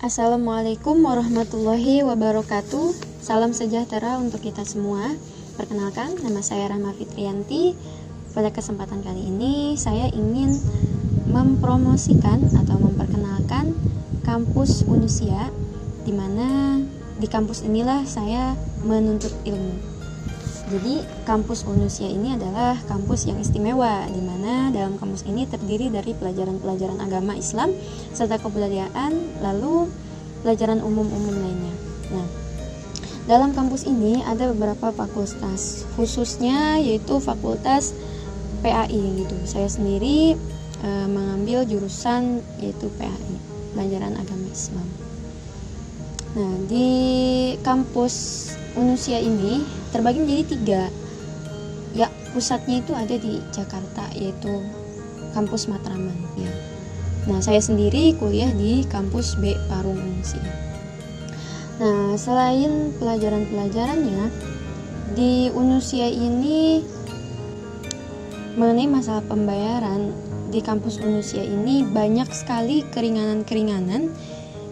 Assalamualaikum warahmatullahi wabarakatuh. Salam sejahtera untuk kita semua. Perkenalkan, nama saya Rahma Fitriyanti. Pada kesempatan kali ini saya ingin mempromosikan atau memperkenalkan kampus Unusia, di mana di kampus inilah saya menuntut ilmu. Jadi kampus Unusia ini adalah kampus yang istimewa, di mana dalam kampus ini terdiri dari pelajaran-pelajaran agama Islam serta kebudayaan, lalu pelajaran umum-umum lainnya. Nah, dalam kampus ini ada beberapa fakultas, khususnya yaitu fakultas PAI gitu. Saya sendiri mengambil jurusan yaitu PAI, pelajaran agama Islam. Nah, di kampus Unusia ini terbagi menjadi 3. Ya, pusatnya itu ada di Jakarta, yaitu kampus Matraman ya. Nah, saya sendiri kuliah di kampus B Parung Unusia. Nah, selain pelajaran-pelajarannya, di Unusia ini mengenai masalah pembayaran, di kampus Unusia ini banyak sekali keringanan-keringanan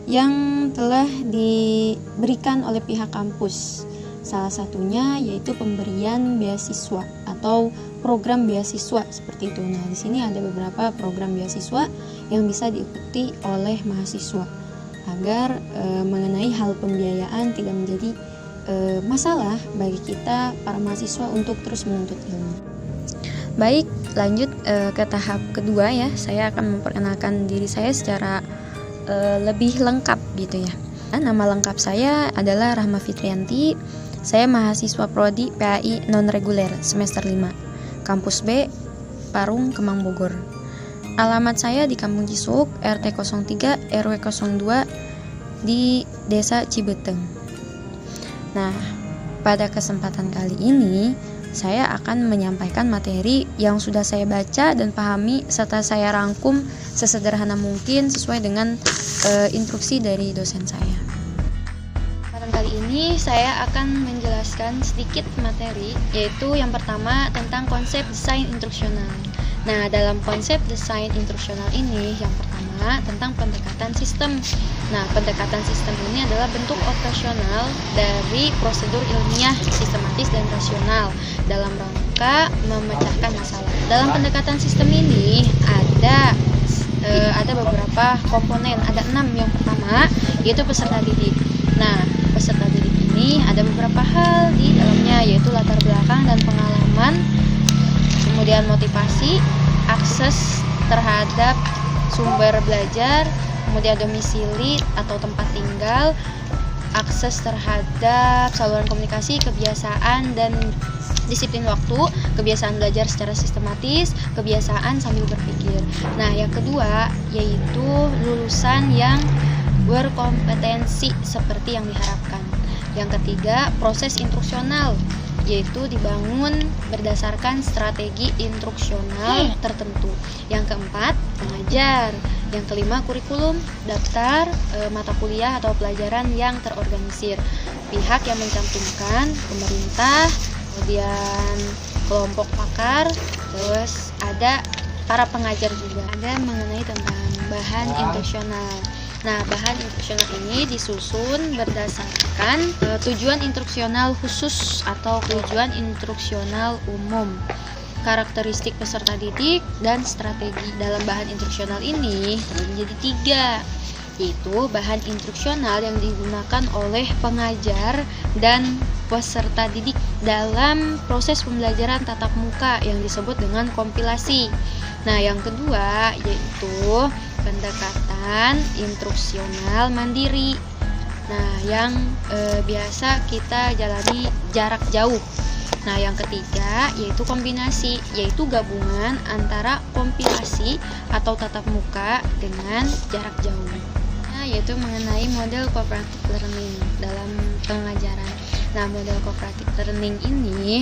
yang telah diberikan oleh pihak kampus. Salah satunya yaitu pemberian beasiswa atau program beasiswa seperti itu. Nah, di sini ada beberapa program beasiswa yang bisa diikuti oleh mahasiswa agar mengenai hal pembiayaan tidak menjadi masalah bagi kita para mahasiswa untuk terus menuntut ilmu. Baik, lanjut ke tahap kedua ya. Saya akan memperkenalkan diri saya secara lebih lengkap gitu ya. Nama lengkap saya adalah Rahma Fitriyanti. Saya mahasiswa prodi PAI non-reguler semester 5, kampus B, Parung, Kemang, Bogor. Alamat saya di Kampung Cisuk, RT 03, RW 02 di Desa Cibeteng. Nah, pada kesempatan kali ini saya akan menyampaikan materi yang sudah saya baca dan pahami serta saya rangkum sesederhana mungkin sesuai dengan instruksi dari dosen saya. Kali ini saya akan menjelaskan sedikit materi, yaitu yang pertama tentang konsep desain instruksional. Nah, dalam konsep desain instruksional ini yang pertama tentang pendekatan sistem. Nah, pendekatan sistem ini adalah bentuk operasional dari prosedur ilmiah, sistematis dan rasional dalam rangka memecahkan masalah. Dalam pendekatan sistem ini ada beberapa komponen, ada 6. Yang pertama yaitu peserta didik. Nah, peserta didik ini ada beberapa hal di dalamnya, yaitu latar belakang dan pengalaman, kemudian motivasi, akses terhadap sumber belajar, kemudian domisili atau tempat tinggal, akses terhadap saluran komunikasi, kebiasaan dan disiplin waktu, kebiasaan belajar secara sistematis, kebiasaan sambil berpikir. Nah, yang kedua yaitu lulusan yang berkompetensi seperti yang diharapkan. Yang ketiga, proses instruksional, yaitu dibangun berdasarkan strategi instruksional tertentu. Yang keempat, pengajar. Yang kelima, kurikulum, daftar mata kuliah atau pelajaran yang terorganisir. Pihak yang mencantumkan, pemerintah, kemudian kelompok pakar, terus ada para pengajar juga. Ada mengenai tentang bahan instruksional. Nah, bahan instruksional ini disusun berdasarkan tujuan instruksional khusus atau tujuan instruksional umum, karakteristik peserta didik, dan strategi. Dalam bahan instruksional ini terbagi menjadi 3, yaitu bahan instruksional yang digunakan oleh pengajar dan peserta didik dalam proses pembelajaran tatap muka yang disebut dengan kompilasi. Nah, yang kedua yaitu pendekatan instruksional mandiri. Nah, yang biasa kita jalani jarak jauh. Nah, yang ketiga yaitu kombinasi, yaitu gabungan antara kompilasi atau tatap muka dengan jarak jauh. Nah, yaitu mengenai model cooperative learning dalam pengajaran. Nah, model cooperative learning ini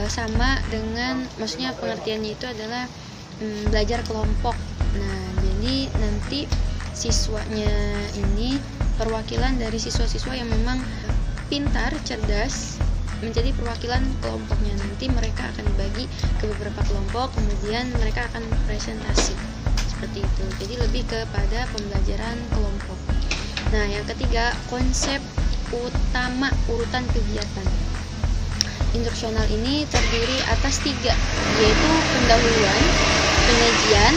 sama dengan, maksudnya pengertiannya itu adalah belajar kelompok. Nah, jadi nanti siswanya ini perwakilan dari siswa-siswa yang memang pintar, cerdas, menjadi perwakilan kelompoknya. Nanti mereka akan dibagi ke ke beberapa kelompok, kemudian mereka akan presentasi seperti itu. Jadi lebih kepada pembelajaran kelompok. Nah, yang ketiga, konsep utama urutan kegiatan. Instruksional ini terdiri atas 3, yaitu pendahuluan, penyajian,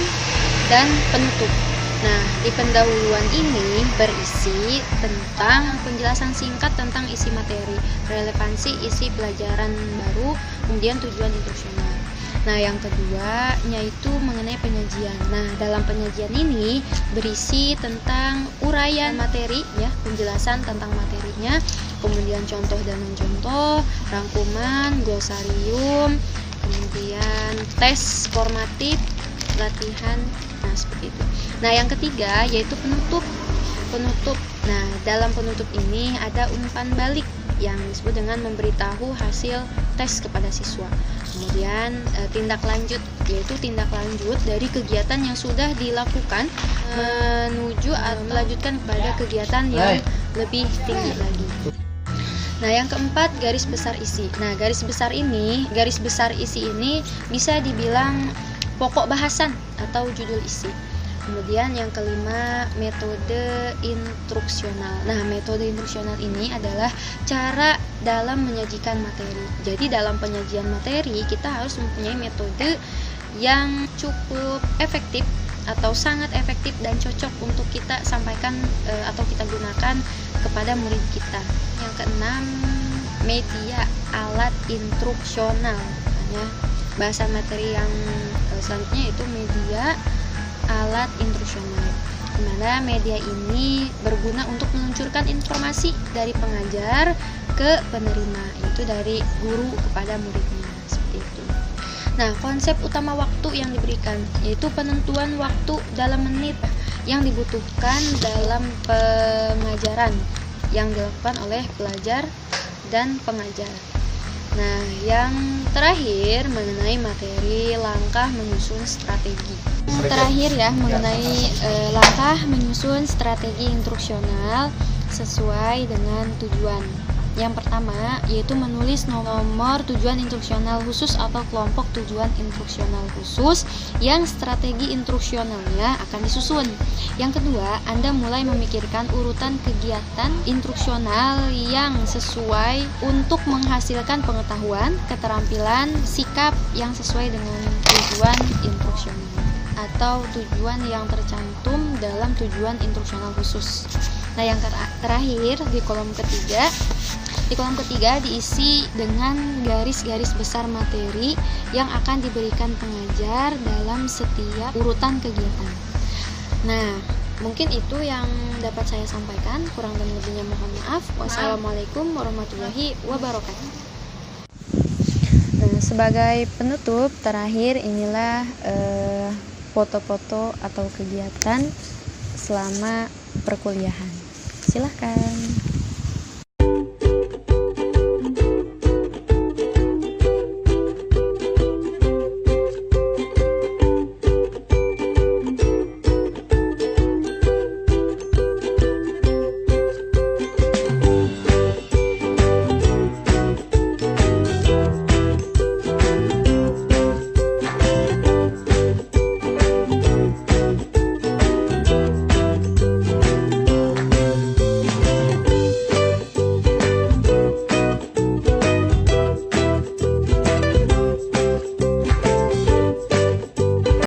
dan penutup. Nah, di pendahuluan ini berisi tentang penjelasan singkat tentang isi materi, relevansi isi pelajaran baru, kemudian tujuan instruksional. Nah, yang kedua yaitu mengenai penyajian. Nah, dalam penyajian ini berisi tentang uraian materi, ya, penjelasan tentang materinya, kemudian contoh dan non-contoh, rangkuman, glosarium, kemudian tes formatif, latihan. Nah, seperti itu. Nah, yang ketiga yaitu penutup. Nah, dalam penutup ini ada umpan balik yang disebut dengan memberitahu hasil tes kepada siswa. Kemudian tindak lanjut, yaitu tindak lanjut dari kegiatan yang sudah dilakukan menuju atau melanjutkan kepada kegiatan yang lebih tinggi lagi. Nah, yang keempat, garis besar isi. Nah, garis besar isi ini bisa dibilang pokok bahasan atau judul isi. Kemudian yang kelima, metode instruksional. Nah, metode instruksional ini adalah cara dalam menyajikan materi. Jadi dalam penyajian materi kita harus mempunyai metode yang cukup efektif atau sangat efektif dan cocok untuk kita sampaikan atau kita gunakan kepada murid kita. Yang keenam, media alat instruksional. Makanya bahasan materi yang selanjutnya itu media alat instruksional, di mana media ini berguna untuk meluncurkan informasi dari pengajar ke penerima, yaitu dari guru kepada muridnya, seperti itu. Nah, konsep utama waktu yang diberikan yaitu penentuan waktu dalam menit yang dibutuhkan dalam pengajaran yang dilakukan oleh pelajar dan pengajar. Nah, yang terakhir mengenai materi langkah menyusun strategi. Terakhir ya, mengenai langkah menyusun strategi instruksional sesuai dengan tujuan. Yang pertama yaitu menulis nomor tujuan instruksional khusus atau kelompok tujuan instruksional khusus yang strategi instruksionalnya akan disusun. Yang kedua, Anda mulai memikirkan urutan kegiatan instruksional yang sesuai untuk menghasilkan pengetahuan, keterampilan, sikap yang sesuai dengan tujuan instruksional atau tujuan yang tercantum dalam tujuan instruksional khusus. Nah, yang terakhir di kolom ketiga diisi dengan garis-garis besar materi yang akan diberikan pengajar dalam setiap urutan kegiatan. Nah, mungkin itu yang dapat saya sampaikan. Kurang dan lebihnya mohon maaf. Wassalamualaikum warahmatullahi wabarakatuh. Nah, sebagai penutup terakhir inilah foto-foto atau kegiatan selama perkuliahan. Silahkan.